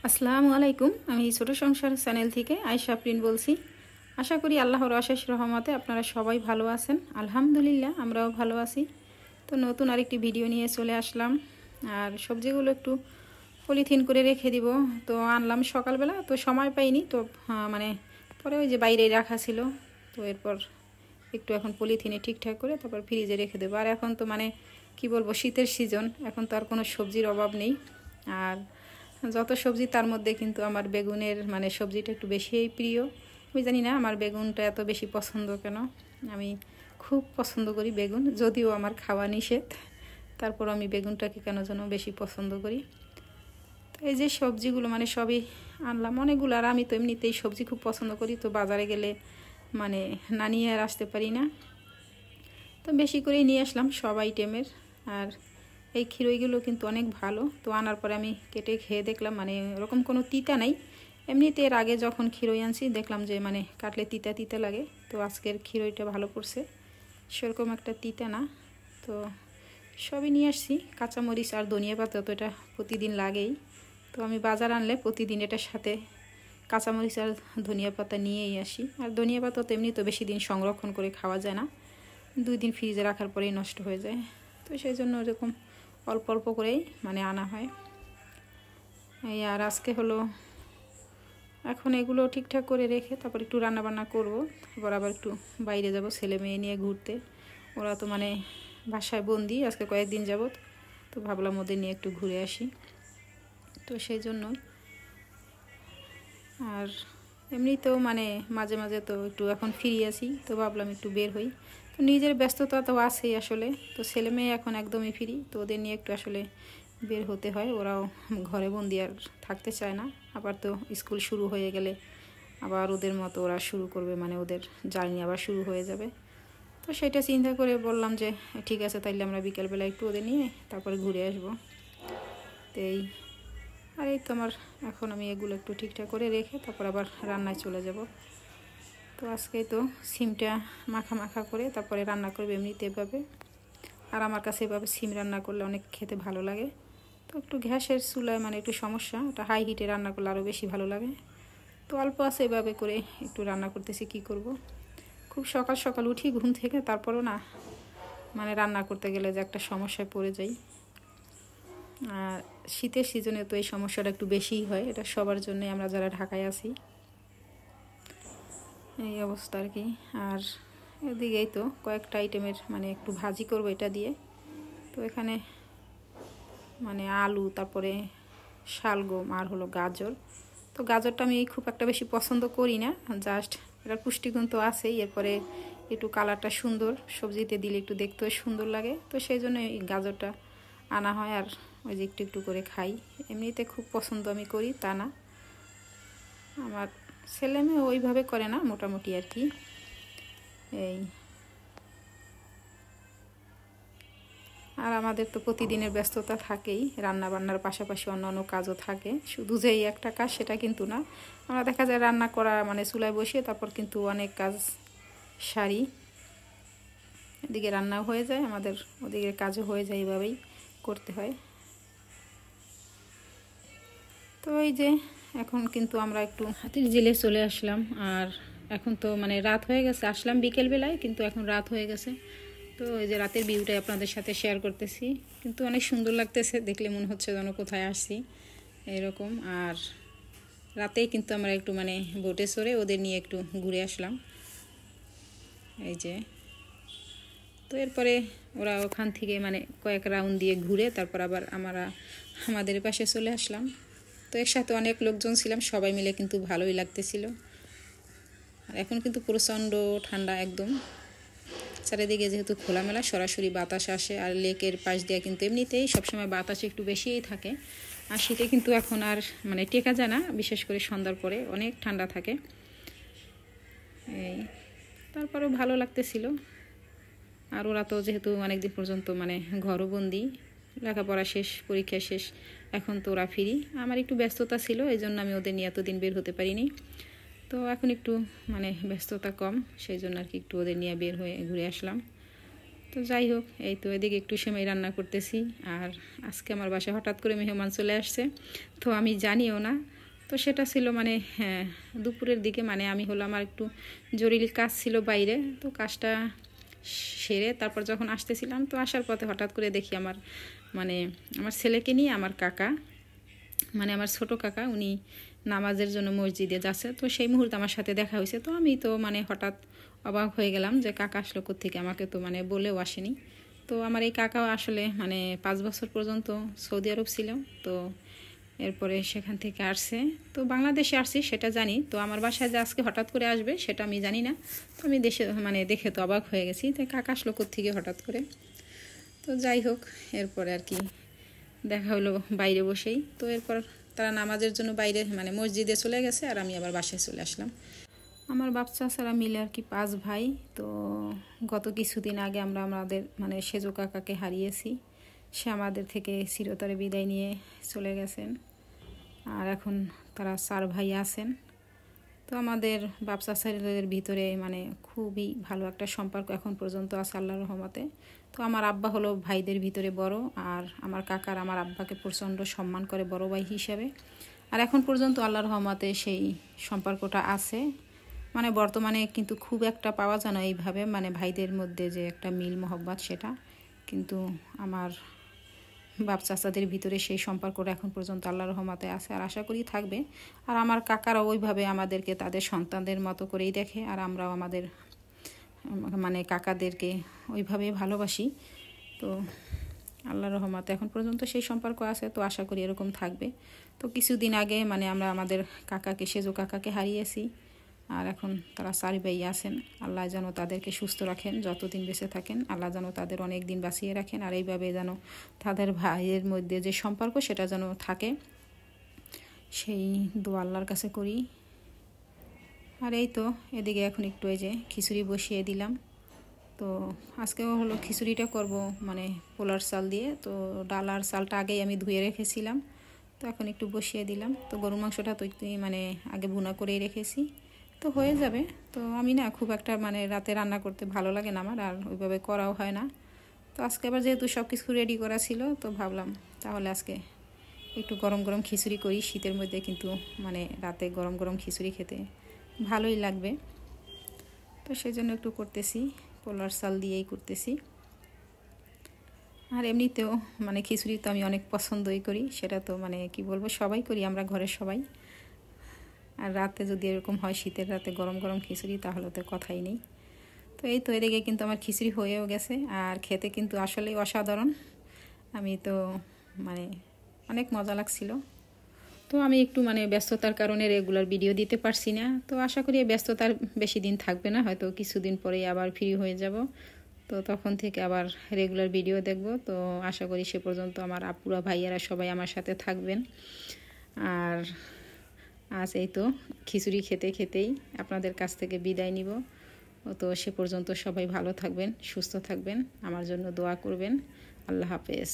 আসসালামু আলাইকুম। আমি ছোট সংসার চ্যানেল থেকে আয়েশা আফরিন বলছি। আশা করি আল্লাহর অশেষ রহমতে আপনারা সবাই ভালো আছেন। আলহামদুলিল্লাহ আমরাও ভালো আছি। তো নতুন আরেকটি ভিডিও নিয়ে চলে আসলাম। আর সবজিগুলো একটু পলিথিন করে রেখে দিব। তো আনলাম সকালবেলা, তো সময় পাইনি, তো পরে ওই যে বাইরেই রাখা ছিল। তো এরপর একটু এখন পলিথিনে ঠিকঠাক করে তারপর ফ্রিজে রেখে দেবো। আর এখন তো কি বলবো, শীতের সিজন, এখন তো আর কোনো সবজির অভাব নেই। আর যত সবজি তার মধ্যে কিন্তু আমার বেগুনের সবজিটা একটু বেশিই প্রিয়। আমি জানি না আমার বেগুনটা এত বেশি পছন্দ কেন। আমি খুব পছন্দ করি বেগুন, যদিও আমার খাওয়া নিষেধ, তারপর আমি বেগুনটাকে কেন যেন বেশি পছন্দ করি। তো এই যে সবজিগুলো সবই আনলাম অনেকগুলো। আর আমি তো এমনিতেই সবজি খুব পছন্দ করি, তো বাজারে গেলে না নিয়ে আর আসতে পারি না। তো বেশি করেই নিয়ে আসলাম সব আইটেমের। আর এই খিরইগুলো কিন্তু অনেক ভালো। তো আনার পরে আমি কেটে খেয়ে দেখলাম ওরকম কোনো তিতা নাই। এমনিতে এর আগে যখন খিরই আনছি দেখলাম যে কাটলে তিতা তিতা লাগে। তো আজকের খিরইটা ভালো করছে, সেরকম একটা তিতা না। তো সবই নিয়ে আসছি। কাঁচামরিচ আর ধনিয়া পাতা তো এটা প্রতিদিন লাগেই। তো আমি বাজার আনলে প্রতিদিন এটার সাথে কাঁচামরিচ আর ধনিয়া পাতা নিয়েই আসি। আর ধনিয়া পাতা তো এমনি তো বেশি দিন সংরক্ষণ করে খাওয়া যায় না, 2 দিন ফ্রিজে রাখার পরেই নষ্ট হয়ে যায়। তো সেই জন্য এরকম অল্প অল্প করেই আনা হয়। এই আর আজকে হলো এখন এগুলো ঠিকঠাক করে রেখে তারপর একটু রান্নাবান্না করব। তারপর আবার একটু বাইরে যাব ছেলে মেয়ে নিয়ে ঘুরতে। ওরা তো বাসায় বন্দি আজকে কয়েকদিন যাবত। তো ভাবলাম ওদের নিয়ে একটু ঘুরে আসি। তো সেই জন্যই। আর এমনিতেও মাঝে মাঝে তো একটু এখন ফ্রি আছি, তো ভাবলাম একটু বের হই। তো নিজের ব্যস্ততা তো আছেই আসলে। তো ছেলে মেয়ে এখন একদমই ফ্রি, তো ওদের নিয়ে একটু আসলে বের হতে হয়। ওরাও ঘরে বন্দি আর থাকতে চায় না। আবার তো স্কুল শুরু হয়ে গেলে আবার ওদের মতো ওরা শুরু করবে, ওদের জার্নি আবার শুরু হয়ে যাবে। তো সেটা চিন্তা করে বললাম যে ঠিক আছে, তাইলে আমরা বিকেলবেলা একটু ওদের নিয়ে তারপরে ঘুরে আসবো। তো আর এই তো এখন আমি এগুলো একটু ঠিকঠাক করে রেখে তারপর আবার রান্নায় চলে যাব। তো আজকে তো সিমটা মাখা মাখা করে তারপরে রান্না করবে এমনিতে এভাবে। আর আমার কাছে এভাবে সিম রান্না করলে অনেক খেতে ভালো লাগে। তো একটু গ্যাসের চুলায় একটু সমস্যা, ওটা হাই হিটে রান্না করলে আরও বেশি ভালো লাগে। তো অল্প আছে এভাবে করে একটু রান্না করতেছি। কি করব, খুব সকাল সকাল উঠি ঘুম থেকে, তারপরও না রান্না করতে গেলে যে একটা সমস্যায় পড়ে যাই। আর শীতের সিজনে তো এই সমস্যাটা একটু বেশিই হয়, এটা সবার জন্যই, আমরা যারা ঢাকায় আছি এই অবস্থা আর কি। আর এদিকেই তো কয়েকটা আইটেমের একটু ভাজি করব এটা দিয়ে। তো এখানে আলু, তারপরে শালগম আর হলো গাজর। তো গাজরটা আমি খুব একটা বেশি পছন্দ করি না, জাস্ট এটার পুষ্টিগুণ তো আছেই, এরপরে একটু কালারটা সুন্দর, সবজিতে দিলে একটু দেখতেও সুন্দর লাগে। তো সেই জন্য এই গাজরটা আনা হয়। আর ওই যে একটু একটু করে খাই। এমনিতে খুব পছন্দ আমি করি তা না, আমার ছেলে মেয়ে ওইভাবে করে না, মোটামুটি আর কি। এই আর আমাদের তো প্রতিদিনের ব্যস্ততা থাকেই, রান্না বান্নার পাশাপাশি অন্যান্য কাজও থাকে। শুধু যে এই একটা কাজ সেটা কিন্তু না। আমরা দেখা যায় রান্না করা চুলায় বসিয়ে তারপর কিন্তু অনেক কাজ সারি, এদিকে রান্নাও হয়ে যায় আমাদের, ওদিকে কাজও হয়ে যায়, এইভাবেই করতে হয়। তো এই যে এখন কিন্তু আমরা একটু হাতির ঝিলে চলে আসলাম। আর এখন তো রাত হয়ে গেছে, আসলাম বিকেলবেলায় কিন্তু এখন রাত হয়ে গেছে। তো এই যে রাতের ভিউটাই আপনাদের সাথে শেয়ার করতেছি, কিন্তু অনেক সুন্দর লাগতেছে, দেখলে মনে হচ্ছে যেন কোথায় আসছি এরকম। আর রাতেই কিন্তু আমরা একটু বোটে চড়ে ওদের নিয়ে একটু ঘুরে আসলাম। এই যে তো এরপরে ওরা ওখান থেকে কয়েক রাউন্ড দিয়ে ঘুরে তারপর আবার আমাদের পাশে চলে আসলাম। তো একসাথে অনেক লোকজন ছিলাম, সবাই মিলে কিন্তু ভালোই লাগতেছিল। আর এখন কিন্তু প্রচণ্ড ঠান্ডা একদম, চারিদিকে যেহেতু খোলামেলা সরাসরি বাতাস আসে। আর লেকের পাশ দিয়ে কিন্তু এমনিতেই সবসময় বাতাস একটু বেশিই থাকে। আর শীতে কিন্তু এখন আর টেকা যায় না, বিশেষ করে সন্ধ্যার পরে অনেক ঠান্ডা থাকে। এই তারপরেও ভালো লাগতেছিল। আর ওরা তো যেহেতু অনেকদিন পর্যন্ত ঘরও বন্দি, লেখাপড়া শেষ, পরীক্ষা শেষ, এখন তো ওরা ফ্রি। আমার একটু ব্যস্ততা ছিল, এই জন্য আমি ওদের নিয়ে এতদিন বের হতে পারিনি। তো এখন একটু ব্যস্ততা কম, সেই জন্য আর কি একটু ওদের নিয়ে বের হয়ে ঘুরে আসলাম। তো যাই হোক, এই তো এদিকে একটু সেমাই রান্না করতেছি। আর আজকে আমার বাসায় হঠাৎ করে মেহমান চলে আসছে, তো আমি জানিও না। তো সেটা ছিল মানে হ্যাঁ দুপুরের দিকে, মানে আমি হলো আমার একটু জরুরি কাজ ছিল বাইরে, তো কাজটা সেরে তারপর যখন আসতেছিলাম, তো আসার পথে হঠাৎ করে দেখি আমার মানে আমার ছেলেকে নিয়ে আমার কাকা, মানে আমার ছোট কাকা, উনি নামাজের জন্য মসজিদে যাচ্ছে। তো সেই মুহূর্তে আমার সাথে দেখা হয়েছে। তো আমি তো মানে হঠাৎ অবাক হয়ে গেলাম যে কাকা আসলো কোত্থেকে, আমাকে তো মানে বলেও আসেনি। তো আমার এই কাকাও আসলে মানে 5 বছর পর্যন্ত সৌদি আরব ছিল। তো এরপরে সেখান থেকে আসছে, তো বাংলাদেশে আসছি সেটা জানি, তো আমার বাসায় যে আজকে হঠাৎ করে আসবে সেটা আমি জানি না। তো আমি দেশে মানে দেখে তো অবাক হয়ে গেছি, তো কাকা আসলো কোত্থেকে হঠাৎ করে। তো যাই হোক, এরপরে আর কি দেখা হলো বাইরে বসেই। তো এরপর তারা নামাজের জন্য বাইরে মানে মসজিদে চলে গেছে, আর আমি আবার বাসায় চলে আসলাম। আমার বাচ্চা ছাড়া মিলে আর কি 5 ভাই। তো গত কিছুদিন আগে আমরা আমাদের মানে সেজো কাকাকে হারিয়েছি। সে আমাদের থেকে চিরতরে বিদায় নিয়ে চলে গেছেন, আর এখন তারা 4 ভাই আছেন। তো আমাদের বাচ্চা ছেলেদের ভিতরে মানে খুবই ভালো একটা সম্পর্ক এখন পর্যন্ত আছে আল্লাহর রহমতে। তো আমার আব্বা হলো ভাইদের ভিতরে বড়, আর আমার কাকার আমার আব্বাকে প্রচণ্ড সম্মান করে বড় ভাই হিসাবে। আর এখন পর্যন্ত আল্লাহর রহমতে সেই সম্পর্কটা আছে। মানে বর্তমানে কিন্তু খুব একটা পাওয়া যায় না এইভাবে, মানে ভাইদের মধ্যে যে একটা মিল মহব্বত, সেটা কিন্তু আমার বাপ চাচাদের ভিতরে সেই সম্পর্কটা এখন পর্যন্ত আল্লাহর রহমতে আছে, আর আশা করি থাকবে। আর আমার কাকারা ওইভাবে আমাদেরকে তাদের সন্তানদের মতো করেই দেখে, আর আমরাও আমাদের মানে কাকাদেরকে ওইভাবেই ভালোবাসি। তো আল্লাহর রহমতে এখন পর্যন্ত সেই সম্পর্ক আছে, তো আশা করি এরকম থাকবে। তো কিছুদিন আগে মানে আমরা আমাদের কাকাকে সেজো কাকাকে হারিয়েছি, আর এখন তারা 4 ভাই আছেন। আল্লাহ যেন তাদেরকে সুস্থ রাখেন, যতদিন বেঁচে থাকেন আল্লাহ যেন তাদের অনেক দিন বাঁচিয়ে রাখেন, আর এইভাবে যেন তাদের ভাইয়ের মধ্যে যে সম্পর্ক সেটা যেন থাকে, সেই দোয়া আল্লাহর কাছে করি। আর এই তো এদিকে এখন একটু এই যে খিচুড়ি বসিয়ে দিলাম। তো আজকেও হলো খিচুড়িটা করব মানে পোলার চাল দিয়ে। তো ডাল আর চালটা আগেই আমি ধুয়ে রেখেছিলাম, তো এখন একটু বসিয়ে দিলাম। তো গরুর মাংসটা তো একটু মানে আগে ভুনা করেই রেখেছি, তো হয়ে যাবে। তো আমি না খুব একটা মানে রাতে রান্না করতে ভালো লাগে না আমার, আর ওইভাবে করাও হয় না। তো আজকে আবার যেহেতু সব কিছু রেডি করা ছিল, তো ভাবলাম তাহলে আজকে একটু গরম গরম খিচুড়ি করি। শীতের মধ্যে কিন্তু মানে রাতে গরম গরম খিচুড়ি খেতে ভালোই লাগবে। তো সেই জন্য একটু করতেছি, পোলার চাল দিয়েই করতেছি। আর এমনিতেও মানে খিচুড়ি তো আমি অনেক পছন্দই করি, সেটা তো মানে কি বলবো, সবাই করি আমরা ঘরের সবাই। আর রাতে যদি এরকম হয় শীতের রাতে গরম গরম খিচুড়ি, তাহলে তো কথাই নেই। তো এই তো এদিকে কিন্তু আমার খিচুড়ি হয়েও গেছে, আর খেতে কিন্তু আসলেই অসাধারণ। আমি তো মানে অনেক মজা লাগছিল। তো আমি একটু মানে ব্যস্ততার কারণে রেগুলার ভিডিও দিতে পারছি না। তো আশা করি এই ব্যস্ততার বেশি দিন থাকবে না, হয়তো কিছুদিন পরেই আবার ফ্রি হয়ে যাব। তো তখন থেকে আবার রেগুলার ভিডিও দেখব। তো আশা করি সে পর্যন্ত আমার আপুরা ভাইয়ারা সবাই আমার সাথে থাকবেন। আর আজ এই তো খিচুড়ি খেতে খেতেই আপনাদের কাছ থেকে বিদায় নিব। তো সে পর্যন্ত সবাই ভালো থাকবেন, সুস্থ থাকবেন, আমার জন্য দোয়া করবেন। আল্লাহ হাফেজ।